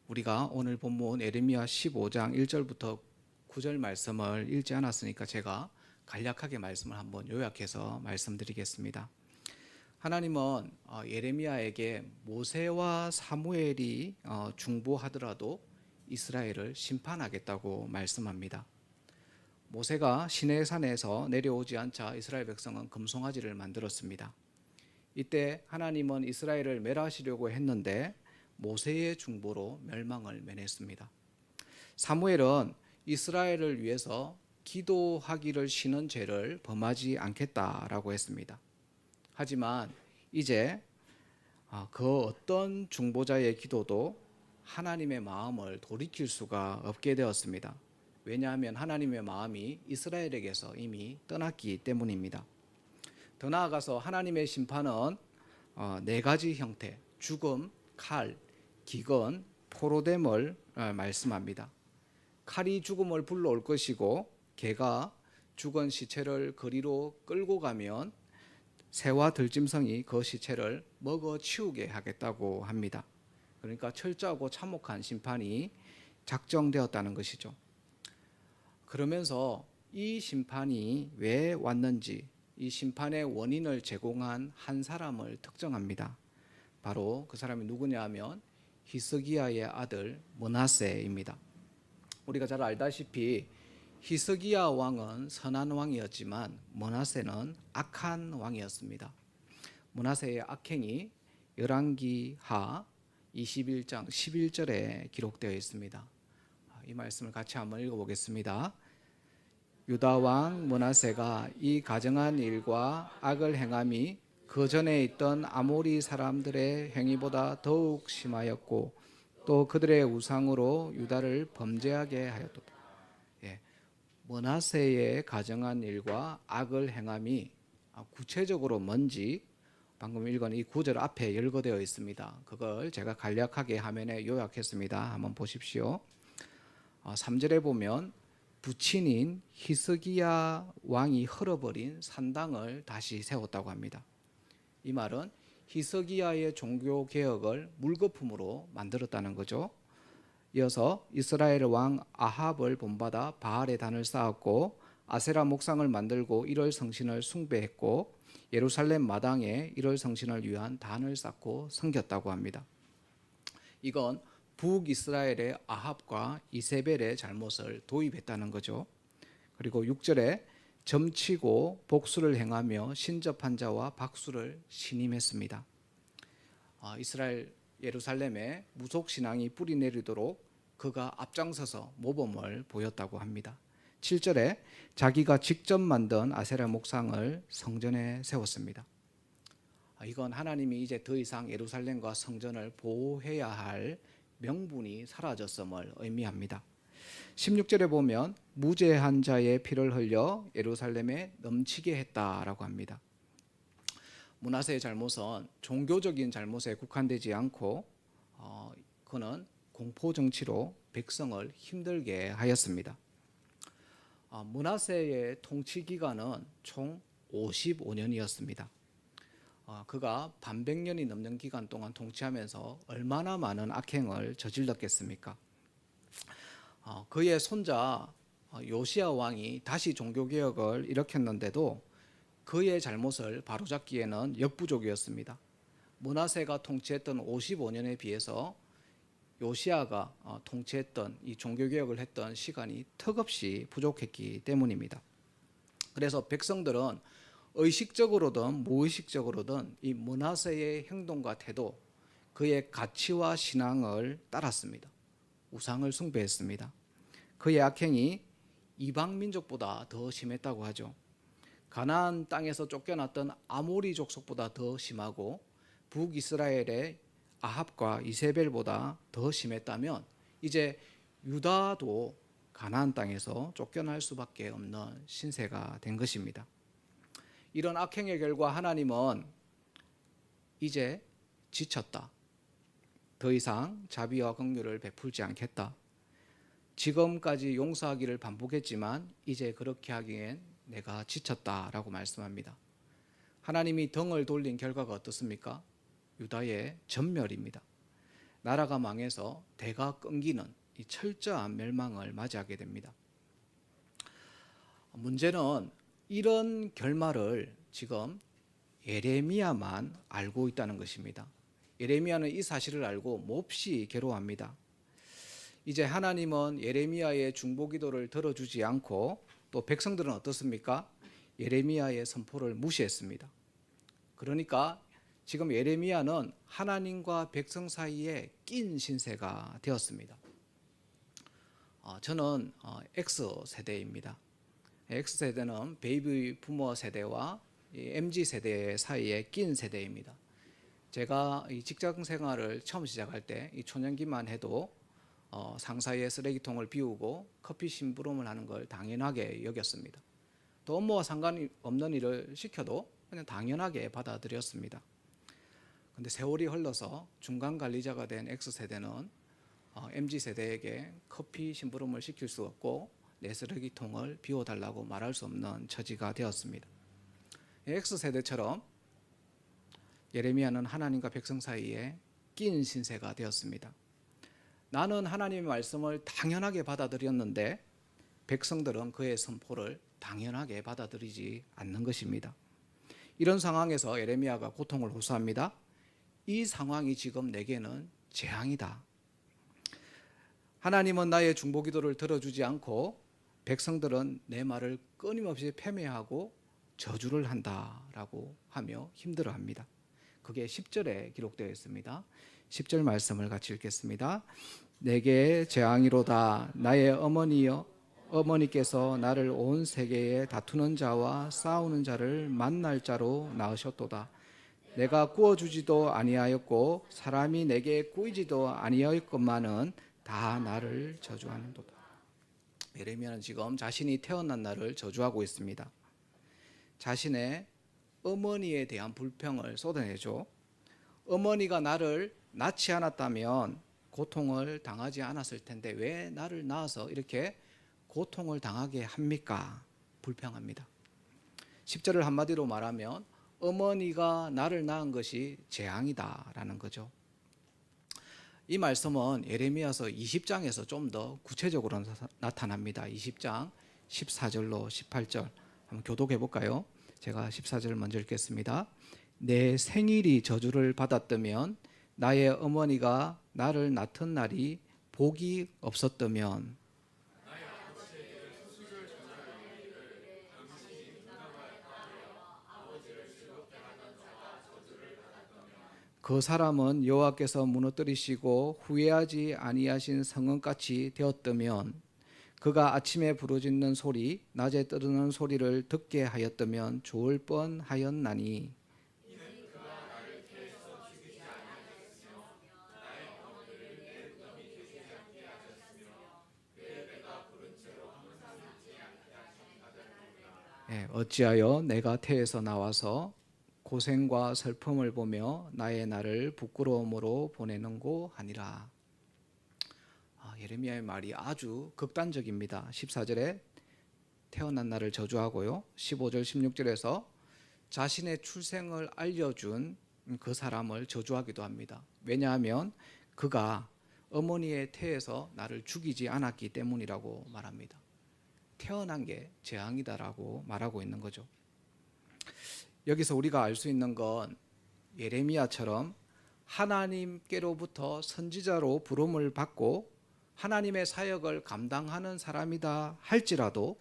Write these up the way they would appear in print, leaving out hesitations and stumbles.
우리가 오늘 본문 예레미야 15장 1절부터 9절 말씀을 읽지 않았으니까 제가 간략하게 말씀을 한번 요약해서 말씀드리겠습니다. 하나님은 예레미야에게 모세와 사무엘이 중보하더라도 이스라엘을 심판하겠다고 말씀합니다. 모세가 시내산에서 내려오지 않자 이스라엘 백성은 금송아지를 만들었습니다. 이때 하나님은 이스라엘을 멸하시려고 했는데 모세의 중보로 멸망을 면했습니다. 사무엘은 이스라엘을 위해서 기도하기를 쉬는 죄를 범하지 않겠다라고 했습니다. 하지만 이제 그 어떤 중보자의 기도도 하나님의 마음을 돌이킬 수가 없게 되었습니다. 왜냐하면 하나님의 마음이 이스라엘에게서 이미 떠났기 때문입니다. 더 나아가서 하나님의 심판은 네 가지 형태, 죽음, 칼, 기근, 포로됨을 말씀합니다. 칼이 죽음을 불러올 것이고 개가 죽은 시체를 거리로 끌고 가면 새와 들짐승이 그 시체를 먹어 치우게 하겠다고 합니다. 그러니까 철저하고 참혹한 심판이 작정되었다는 것이죠. 그러면서 이 심판이 왜 왔는지 이 심판의 원인을 제공한 한 사람을 특정합니다. 바로 그 사람이 누구냐 하면 히스기야의 아들 므낫세입니다. 우리가 잘 알다시피 히스기야 왕은 선한 왕이었지만 므낫세는 악한 왕이었습니다. 므낫세의 악행이 열왕기하 21장 11절에 기록되어 있습니다. 이 말씀을 같이 한번 읽어보겠습니다. 유다 왕 므낫세가 이 가증한 일과 악을 행함이 그 전에 있던 아모리 사람들의 행위보다 더욱 심하였고 또 그들의 우상으로 유다를 범죄하게 하였도다. 므낫세의 가증한 일과 악을 행함이 구체적으로 뭔지 방금 읽은 이 구절 앞에 열거되어 있습니다. 그걸 제가 간략하게 화면에 요약했습니다. 한번 보십시오. 3절에 보면 부친인 히스기야 왕이 헐어버린 산당을 다시 세웠다고 합니다. 이 말은 히스기야의 종교 개혁을 물거품으로 만들었다는 거죠. 이어서 이스라엘 왕 아합을 본받아 바알의 단을 쌓았고 아세라 목상을 만들고 일월 성신을 숭배했고 예루살렘 마당에 일월 성신을 위한 단을 쌓고 섬겼다고 합니다. 이건 북이스라엘의 아합과 이세벨의 잘못을 도입했다는 거죠. 그리고 6절에 점치고 복수를 행하며 신접한 자와 박수를 신임했습니다. 이스라엘 예루살렘에 무속신앙이 뿌리 내리도록 그가 앞장서서 모범을 보였다고 합니다. 7절에 자기가 직접 만든 아세라 목상을 성전에 세웠습니다. 이건 하나님이 이제 더 이상 예루살렘과 성전을 보호해야 할 명분이 사라졌음을 의미합니다. 16절에 보면 무죄한 자의 피를 흘려 예루살렘에 넘치게 했다라고 합니다. 므낫세의 잘못은 종교적인 잘못에 국한되지 않고 그는 공포 정치로 백성을 힘들게 하였습니다. 므낫세의 통치 기간은 총 55년이었습니다. 그가 반백년이 넘는 기간 동안 통치하면서 얼마나 많은 악행을 저질렀겠습니까? 그의 손자 요시야 왕이 다시 종교개혁을 일으켰는데도 그의 잘못을 바로잡기에는 역부족이었습니다. 므낫세가 통치했던 55년에 비해서 요시야가 통치했던 이 종교개혁을 했던 시간이 턱없이 부족했기 때문입니다. 그래서 백성들은 의식적으로든 무의식적으로든 이 므낫세의 행동과 태도, 그의 가치와 신앙을 따랐습니다. 우상을 숭배했습니다. 그의 악행이 이방 민족보다 더 심했다고 하죠. 가나안 땅에서 쫓겨났던 아모리 족속보다 더 심하고 북이스라엘의 아합과 이세벨보다 더 심했다면 이제 유다도 가나안 땅에서 쫓겨날 수밖에 없는 신세가 된 것입니다. 이런 악행의 결과 하나님은 이제 지쳤다. 더 이상 자비와 긍휼을 베풀지 않겠다. 지금까지 용서하기를 반복했지만 이제 그렇게 하기엔 내가 지쳤다라고 말씀합니다. 하나님이 등을 돌린 결과가 어떻습니까? 유다의 전멸입니다. 나라가 망해서 대가 끊기는 이 철저한 멸망을 맞이하게 됩니다. 문제는 이런 결말을 지금 예레미야만 알고 있다는 것입니다. 예레미야는 이 사실을 알고 몹시 괴로워합니다. 이제 하나님은 예레미야의 중보기도를 들어주지 않고 또 백성들은 어떻습니까? 예레미야의 선포를 무시했습니다. 그러니까 지금 예레미야는 하나님과 백성 사이에 낀 신세가 되었습니다. 저는 X세대입니다. X세대는 베이비 부머 세대와 MZ세대 사이에 낀 세대입니다. 제가 이 직장 생활을 처음 시작할 때 이 초년기만 해도 상사의 쓰레기통을 비우고 커피 심부름을 하는 걸 당연하게 여겼습니다. 또 업무와 상관이 없는 일을 시켜도 그냥 당연하게 받아들였습니다. 그런데 세월이 흘러서 중간 관리자가 된 X세대는 MZ세대에게 커피 심부름을 시킬 수 없고 내 쓰레기통을 비워달라고 말할 수 없는 처지가 되었습니다. X세대처럼 예레미야는 하나님과 백성 사이에 낀 신세가 되었습니다. 나는 하나님의 말씀을 당연하게 받아들였는데 백성들은 그의 선포를 당연하게 받아들이지 않는 것입니다. 이런 상황에서 예레미야가 고통을 호소합니다. 이 상황이 지금 내게는 재앙이다. 하나님은 나의 중보기도를 들어주지 않고 백성들은 내 말을 끊임없이 패매하고 저주를 한다라고 하며 힘들어합니다. 그게 10절에 기록되어 있습니다. 10절 말씀을 같이 읽겠습니다. 내게 재앙이로다. 나의 어머니께서 나를 온 세계에 다투는 자와 싸우는 자를 만날 자로 낳으셨도다. 내가 구워주지도 아니하였고 사람이 내게 구이지도 아니하였건만은 다 나를 저주하는도다. 예레미야는 지금 자신이 태어난 날을 저주하고 있습니다. 자신의 어머니에 대한 불평을 쏟아내죠. 어머니가 나를 낳지 않았다면 고통을 당하지 않았을 텐데 왜 나를 낳아서 이렇게 고통을 당하게 합니까? 불평합니다. 10절을 한마디로 말하면 어머니가 나를 낳은 것이 재앙이다라는 거죠. 이 말씀은 예레미야서 20장에서 좀 더 구체적으로 나타납니다. 20장 14절로 18절 한번 교독해 볼까요? 제가 14절 먼저 읽겠습니다. 내 생일이 저주를 받았다면 나의 어머니가 나를 낳던 날이 복이 없었다면 그 사람은 여호와께서 무너뜨리시고 후회하지 아니하신 성읍같이 되었다면 그가 아침에 부르짖는 소리 낮에 떠드는 소리를 듣게 하였다면 좋을 뻔하였나니 어찌하여 내가 태에서 나와서 고생과 슬픔을 보며 나의 날을 부끄러움으로 보내는고 하니라. 예레미야의 말이 아주 극단적입니다. 14절에 태어난 날을 저주하고요. 15절 16절에서 자신의 출생을 알려준 그 사람을 저주하기도 합니다. 왜냐하면 그가 어머니의 태에서 나를 죽이지 않았기 때문이라고 말합니다. 태어난 게 재앙이다라고 말하고 있는 거죠. 여기서 우리가 알 수 있는 건 예레미야처럼 하나님께로부터 선지자로 부름을 받고 하나님의 사역을 감당하는 사람이다 할지라도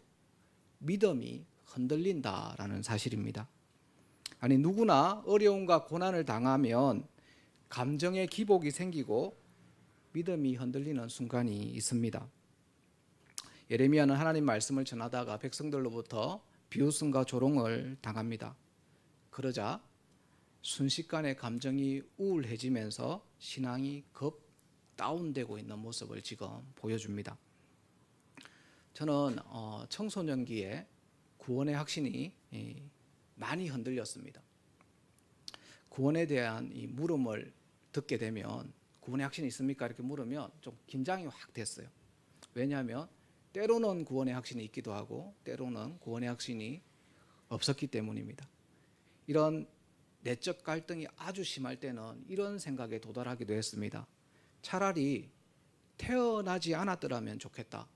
믿음이 흔들린다라는 사실입니다. 아니 누구나 어려움과 고난을 당하면 감정의 기복이 생기고 믿음이 흔들리는 순간이 있습니다. 예레미야는 하나님 말씀을 전하다가 백성들로부터 비웃음과 조롱을 당합니다. 그러자 순식간에 감정이 우울해지면서 신앙이 급 다운되고 있는 모습을 지금 보여줍니다. 저는 청소년기에 구원의 확신이 많이 흔들렸습니다. 구원에 대한 이 물음을 듣게 되면 구원의 확신이 있습니까? 이렇게 물으면 좀 긴장이 확 됐어요. 왜냐하면 때로는 구원의 확신이 있기도 하고 때로는 구원의 확신이 없었기 때문입니다. 이런 내적 갈등이 아주 심할 때는 이런 생각에 도달하기도 했습니다. 차라리 태어나지 않았더라면 좋겠다.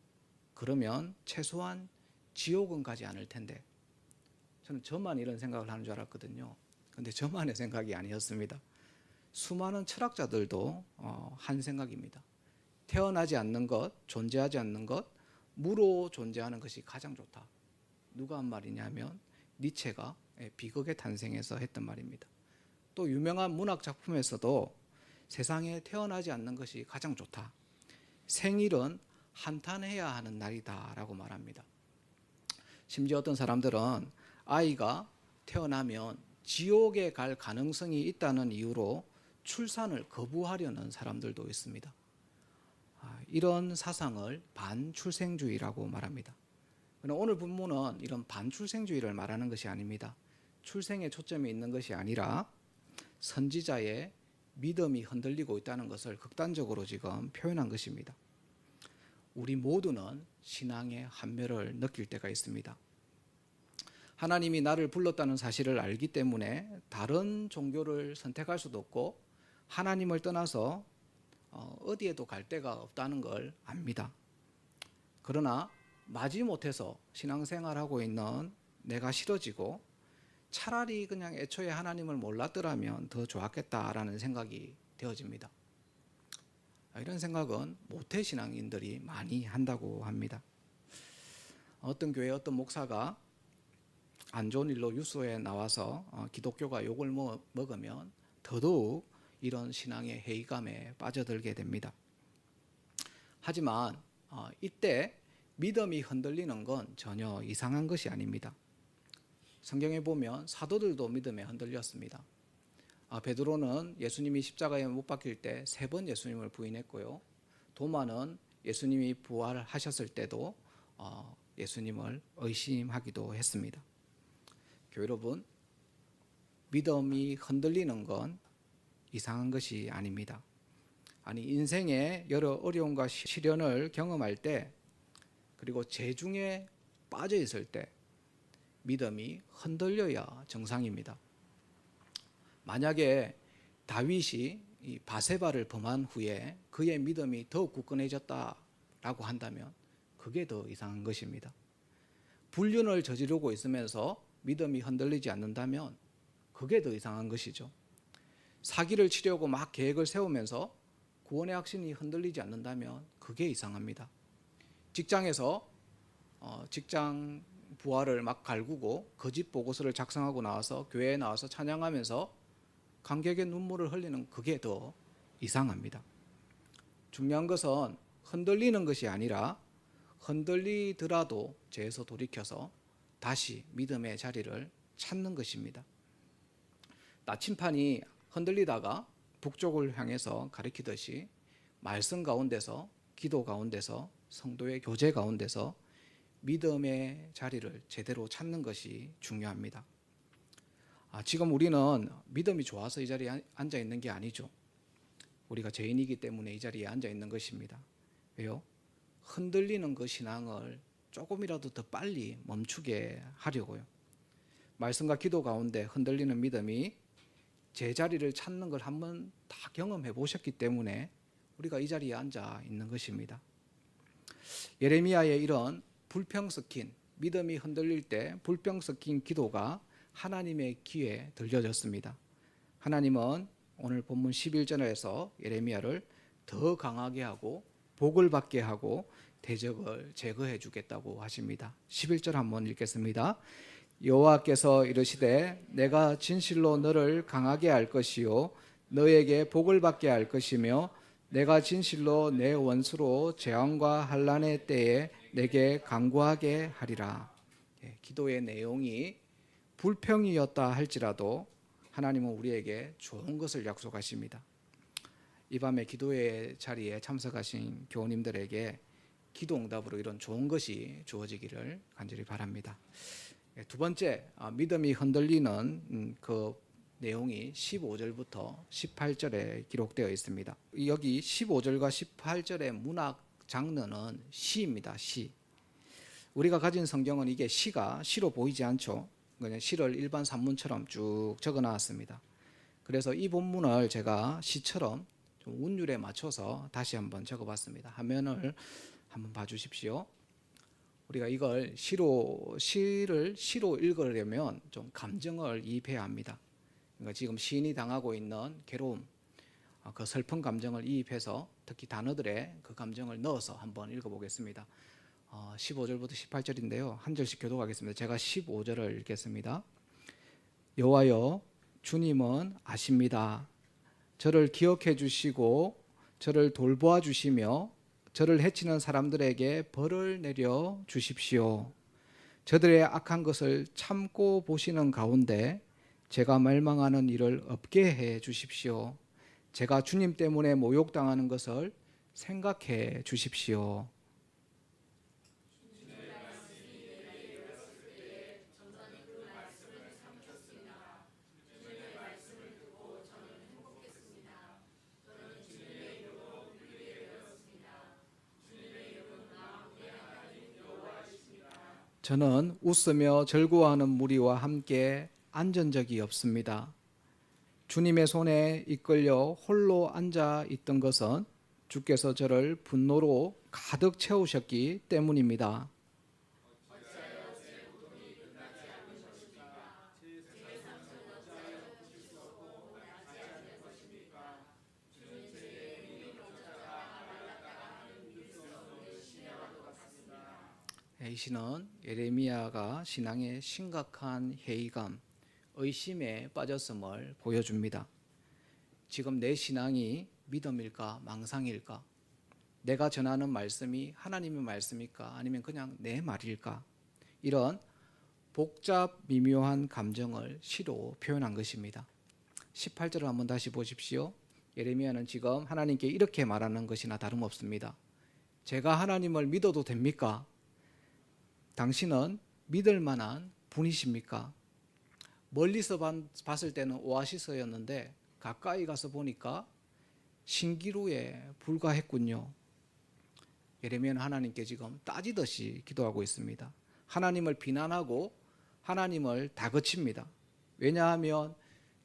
그러면 최소한 지옥은 가지 않을 텐데. 저는 저만 이런 생각을 하는 줄 알았거든요. 근데 저만의 생각이 아니었습니다. 수많은 철학자들도 한 생각입니다. 태어나지 않는 것, 존재하지 않는 것, 무로 존재하는 것이 가장 좋다. 누가 한 말이냐면 니체가 비극의 탄생에서 했던 말입니다. 또 유명한 문학 작품에서도 세상에 태어나지 않는 것이 가장 좋다. 생일은 한탄해야 하는 날이다 라고 말합니다. 심지어 어떤 사람들은 아이가 태어나면 지옥에 갈 가능성이 있다는 이유로 출산을 거부하려는 사람들도 있습니다. 이런 사상을 반출생주의라고 말합니다. 오늘 본문은 이런 반출생주의를 말하는 것이 아닙니다. 출생에 초점이 있는 것이 아니라 선지자의 믿음이 흔들리고 있다는 것을 극단적으로 지금 표현한 것입니다. 우리 모두는 신앙의 한멸을 느낄 때가 있습니다. 하나님이 나를 불렀다는 사실을 알기 때문에 다른 종교를 선택할 수도 없고 하나님을 떠나서 어디에도 갈 데가 없다는 걸 압니다. 그러나 마지못해서 신앙생활하고 있는 내가 싫어지고 차라리 그냥 애초에 하나님을 몰랐더라면 더 좋았겠다라는 생각이 되어집니다. 이런 생각은 모태신앙인들이 많이 한다고 합니다. 어떤 교회 어떤 목사가 안 좋은 일로 뉴스에 나와서 기독교가 욕을 먹으면 더더욱 이런 신앙의 회의감에 빠져들게 됩니다. 하지만 이때 믿음이 흔들리는 건 전혀 이상한 것이 아닙니다. 성경에 보면 사도들도 믿음에 흔들렸습니다. 베드로는 예수님이 십자가에 못 박힐 때 3번 예수님을 부인했고요. 도마는 예수님이 부활하셨을 때도 예수님을 의심하기도 했습니다. 교회 여러분, 믿음이 흔들리는 건 이상한 것이 아닙니다. 인생의 여러 어려움과 시련을 경험할 때, 그리고 재중에 빠져 있을 때 믿음이 흔들려야 정상입니다. 만약에 다윗이 이 바세바를 범한 후에 그의 믿음이 더욱 굳건해졌다라고 한다면 그게 더 이상한 것입니다. 불륜을 저지르고 있으면서 믿음이 흔들리지 않는다면 그게 더 이상한 것이죠. 사기를 치려고 막 계획을 세우면서 구원의 확신이 흔들리지 않는다면 그게 이상합니다. 직장에서 직장 부하를 막 갈구고 거짓 보고서를 작성하고 나와서 교회에 나와서 찬양하면서 관객의 눈물을 흘리는 그게 더 이상합니다. 중요한 것은 흔들리는 것이 아니라 흔들리더라도 죄에서 돌이켜서 다시 믿음의 자리를 찾는 것입니다. 나침판이 흔들리다가 북쪽을 향해서 가리키듯이 말씀 가운데서, 기도 가운데서, 성도의 교제 가운데서 믿음의 자리를 제대로 찾는 것이 중요합니다. 지금 우리는 믿음이 좋아서 이 자리에 앉아 있는 게 아니죠. 우리가 죄인이기 때문에 이 자리에 앉아 있는 것입니다. 왜요? 흔들리는 그 신앙을 조금이라도 더 빨리 멈추게 하려고요. 말씀과 기도 가운데 흔들리는 믿음이 제자리를 찾는 걸 한번 다 경험해 보셨기 때문에 우리가 이 자리에 앉아 있는 것입니다. 예레미야의 이런 불평 섞인, 믿음이 흔들릴 때 불평 섞인 기도가 하나님의 귀에 들려졌습니다. 하나님은 오늘 본문 11절에서 예레미야를 더 강하게 하고 복을 받게 하고 대적을 제거해 주겠다고 하십니다. 11절 한번 읽겠습니다. 여호와께서 이르시되 내가 진실로 너를 강하게 할 것이요 너에게 복을 받게 할 것이며 내가 진실로 내 원수로 재앙과 환난의 때에 내게 강구하게 하리라. 기도의 내용이 불평이었다 할지라도 하나님은 우리에게 좋은 것을 약속하십니다. 이 밤에 기도의 자리에 참석하신 교우님들에게 기도 응답으로 이런 좋은 것이 주어지기를 간절히 바랍니다. 두 번째, 믿음이 흔들리는 그 내용이 15절부터 18절에 기록되어 있습니다. 여기 15절과 18절의 문학 장르는 시입니다. 시. 우리가 가진 성경은 이게 시로 보이지 않죠. 그냥 시를 일반 산문처럼 쭉 적어 놨습니다. 그래서 이 본문을 제가 시처럼 좀 운율에 맞춰서 다시 한번 적어봤습니다. 화면을 한번 봐주십시오. 우리가 이걸 시를 시로 읽으려면 좀 감정을 이입해야 합니다. 그러니까 지금 시인이 당하고 있는 괴로움, 그 슬픈 감정을 이입해서 특히 단어들의 그 감정을 넣어서 한번 읽어보겠습니다. 15절부터 18절인데요. 한 절씩 교독하겠습니다. 제가 15절을 읽겠습니다. 여호와여, 주님은 아십니다. 저를 기억해 주시고 저를 돌보아 주시며 저를 해치는 사람들에게 벌을 내려 주십시오. 저들의 악한 것을 참고 보시는 가운데 제가 멸망하는 일을 없게 해 주십시오. 제가 주님 때문에 모욕당하는 것을 생각해 주십시오. 저는 웃으며 즐거워하는 무리와 함께 앉은 적이 없습니다. 주님의 손에 이끌려 홀로 앉아 있던 것은 주께서 저를 분노로 가득 채우셨기 때문입니다. 이 시는 예레미야가 신앙의 심각한 회의감, 의심에 빠졌음을 보여줍니다. 지금 내 신앙이 믿음일까 망상일까? 내가 전하는 말씀이 하나님의 말씀일까 아니면 그냥 내 말일까? 이런 복잡 미묘한 감정을 시로 표현한 것입니다. 18절을 한번 다시 보십시오. 예레미야는 지금 하나님께 이렇게 말하는 것이나 다름없습니다. 제가 하나님을 믿어도 됩니까? 당신은 믿을 만한 분이십니까? 멀리서 봤을 때는 오아시스였는데 가까이 가서 보니까 신기루에 불과했군요. 예레미야는 하나님께 지금 따지듯이 기도하고 있습니다. 하나님을 비난하고 하나님을 다그칩니다. 왜냐하면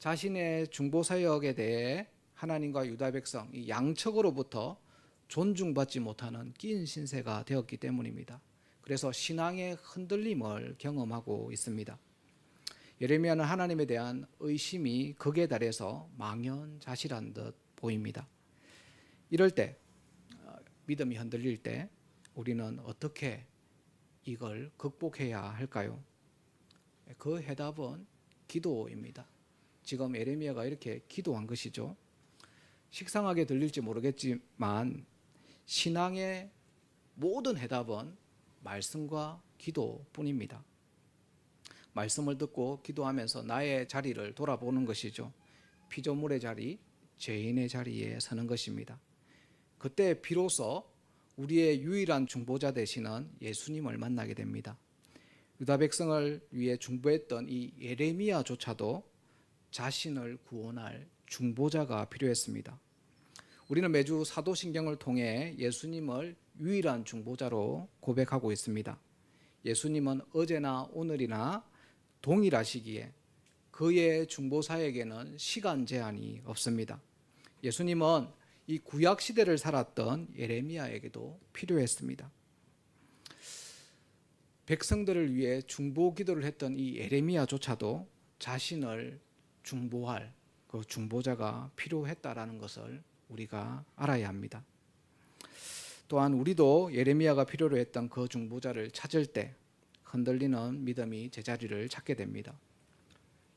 자신의 중보사역에 대해 하나님과 유다 백성 이 양측으로부터 존중받지 못하는 끼인 신세가 되었기 때문입니다. 그래서 신앙의 흔들림을 경험하고 있습니다. 예레미야는 하나님에 대한 의심이 극에 달해서 망연자실한 듯 보입니다. 이럴 때 믿음이 흔들릴 때 우리는 어떻게 이걸 극복해야 할까요? 그 해답은 기도입니다. 지금 예레미야가 이렇게 기도한 것이죠. 식상하게 들릴지 모르겠지만 신앙의 모든 해답은 말씀과 기도뿐입니다. 말씀을 듣고 기도하면서 나의 자리를 돌아보는 것이죠. 피조물의 자리, 죄인의 자리에 서는 것입니다. 그때 비로소 우리의 유일한 중보자 되시는 예수님을 만나게 됩니다. 유다 백성을 위해 중보했던 이 예레미야조차도 자신을 구원할 중보자가 필요했습니다. 우리는 매주 사도신경을 통해 예수님을 유일한 중보자로 고백하고 있습니다. 예수님은 어제나 오늘이나 동일하시기에 그의 중보사에게는 시간 제한이 없습니다. 예수님은 이 구약 시대를 살았던 예레미야에게도 필요했습니다. 백성들을 위해 중보 기도를 했던 이 예레미야조차도 자신을 중보할 그 중보자가 필요했다라는 것을 우리가 알아야 합니다. 또한 우리도 예레미야가 필요로 했던 그 중보자를 찾을 때 흔들리는 믿음이 제자리를 찾게 됩니다.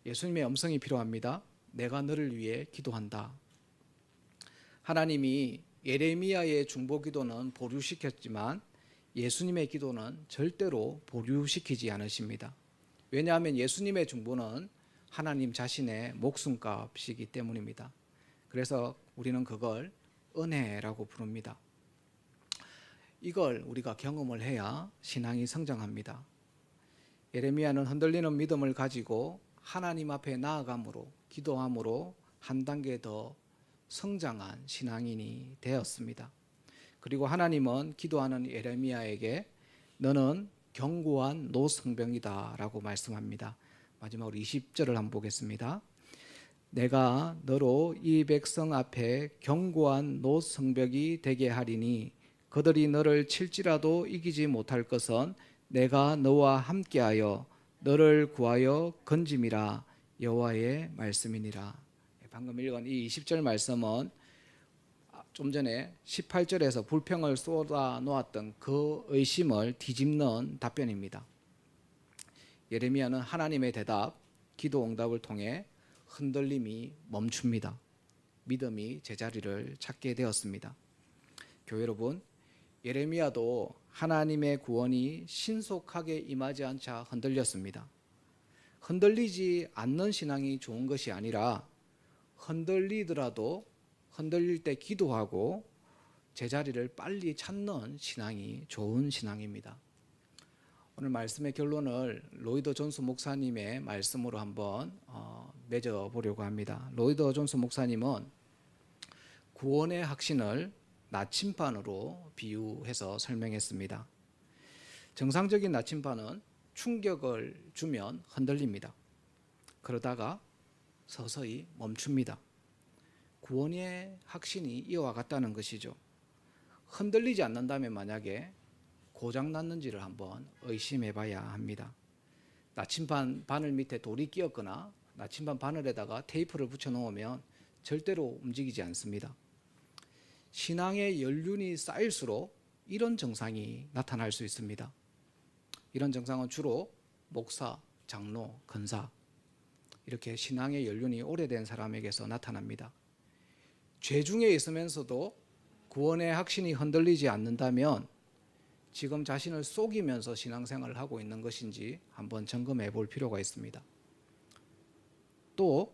예수님의 음성이 필요합니다. 내가 너를 위해 기도한다. 하나님이 예레미야의 중보 기도는 보류시켰지만 예수님의 기도는 절대로 보류시키지 않으십니다. 왜냐하면 예수님의 중보는 하나님 자신의 목숨값이기 때문입니다. 그래서 우리는 그걸 은혜라고 부릅니다. 이걸 우리가 경험을 해야 신앙이 성장합니다. 예레미야는 흔들리는 믿음을 가지고 하나님 앞에 나아감으로 기도함으로 한 단계 더 성장한 신앙인이 되었습니다. 그리고 하나님은 기도하는 예레미야에게 너는 견고한 노성병이다 라고 말씀합니다. 마지막으로 20절을 한번 보겠습니다. 내가 너로 이 백성 앞에 견고한 노성벽이 되게 하리니 그들이 너를 칠지라도 이기지 못할 것은 내가 너와 함께하여 너를 구하여 건짐이라. 여호와의 말씀이니라. 방금 읽은 이 20절 말씀은 좀 전에 18절에서 불평을 쏟아 놓았던 그 의심을 뒤집는 답변입니다. 예레미야는 하나님의 대답, 기도 응답을 통해 흔들림이 멈춥니다. 믿음이 제자리를 찾게 되었습니다. 교회 여러분, 예레미야도 하나님의 구원이 신속하게 임하지 않자 흔들렸습니다. 흔들리지 않는 신앙이 좋은 것이 아니라 흔들리더라도 흔들릴 때 기도하고 제자리를 빨리 찾는 신앙이 좋은 신앙입니다. 오늘 말씀의 결론을 로이더 존스 목사님의 말씀으로 한번 맺어보려고 합니다. 로이더 존스 목사님은 구원의 확신을 나침반으로 비유해서 설명했습니다. 정상적인 나침반은 충격을 주면 흔들립니다. 그러다가 서서히 멈춥니다. 구원의 확신이 이와 같다는 것이죠. 흔들리지 않는다면 만약에 고장 났는지를 한번 의심해 봐야 합니다. 나침반 바늘 밑에 돌이 끼었거나 나침반 바늘에다가 테이프를 붙여 놓으면 절대로 움직이지 않습니다. 신앙의 연륜이 쌓일수록 이런 증상이 나타날 수 있습니다. 이런 증상은 주로 목사, 장로, 권사 이렇게 신앙의 연륜이 오래된 사람에게서 나타납니다. 죄 중에 있으면서도 구원의 확신이 흔들리지 않는다면 지금 자신을 속이면서 신앙생활을 하고 있는 것인지 한번 점검해 볼 필요가 있습니다. 또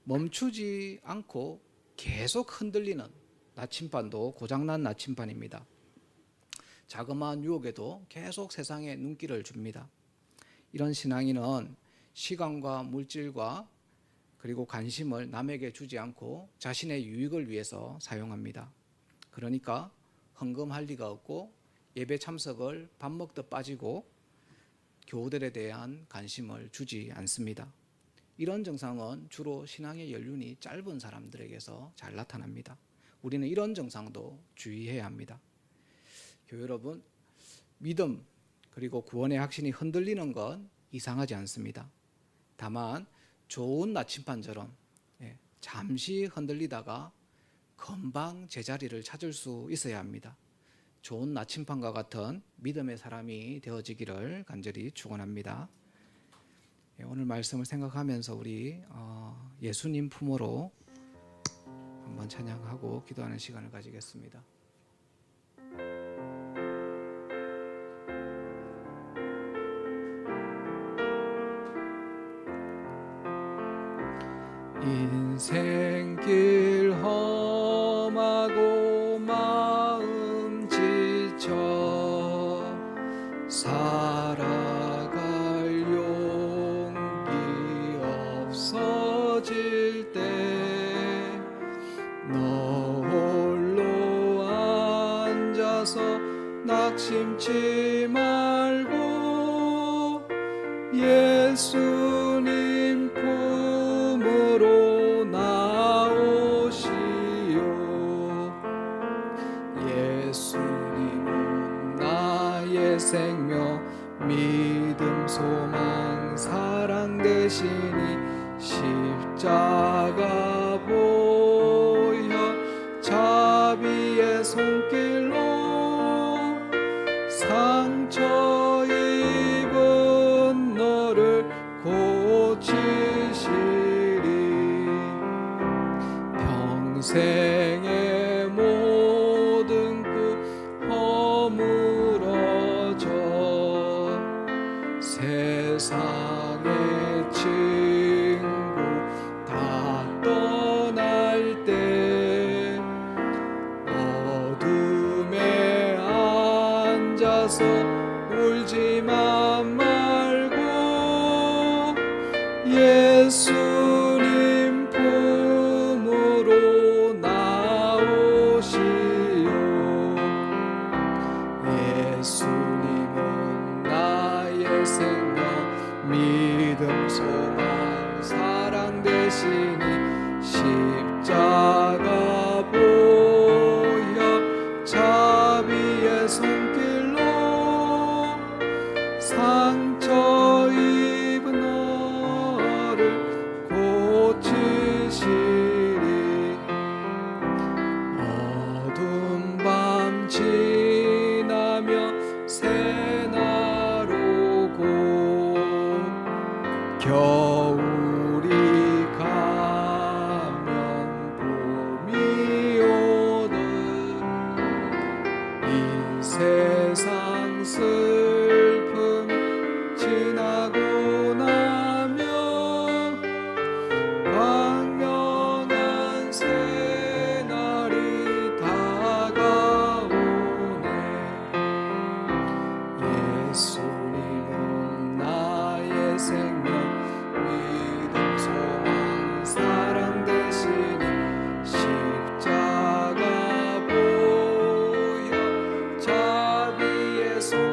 멈추지 않고 계속 흔들리는 나침반도 고장난 나침반입니다. 자그마한 유혹에도 계속 세상에 눈길을 줍니다. 이런 신앙인은 시간과 물질과 그리고 관심을 남에게 주지 않고 자신의 유익을 위해서 사용합니다. 그러니까 헌금할 리가 없고 예배 참석을 밥 먹듯 빠지고 교우들에 대한 관심을 주지 않습니다. 이런 증상은 주로 신앙의 연륜이 짧은 사람들에게서 잘 나타납니다. 우리는 이런 증상도 주의해야 합니다. 교회 여러분, 믿음 그리고 구원의 확신이 흔들리는 건 이상하지 않습니다. 다만 좋은 나침반처럼 잠시 흔들리다가 금방 제자리를 찾을 수 있어야 합니다. 좋은 나침반과 같은 믿음의 사람이 되어지기를 간절히 축원합니다. 오늘 말씀을 생각하면서 우리 예수님 품으로 한번 찬양하고 기도하는 시간을 가지겠습니다. 인생길 험하고 마음 지쳐 살아갈 용기 없어질 때 너 홀로 앉아서 낙심치 말고 예수님 품으로 나오시오. 예수님은 나의 생명 믿음 소망 사랑 되시니 십자가 보혈 자비의 손길로 상처 입은 너를 고치시리. 평생의 모든 꿈 허물어져 세상의 친구 다 떠날 때 어둠에 앉아서 울지만 말고 예수님 품으로 나오시오. 예수님은 나의 생명 믿음 소망 사랑 되시니 지나며 새날 오고 겨울이 가면 봄이 오듯 이 세상 슬픔 지나고 나면 광명한 새날이 다가오네. 예수님은 나의 생명, 믿음, 소망, 사랑 되시는 십자가 보혈 자비의 손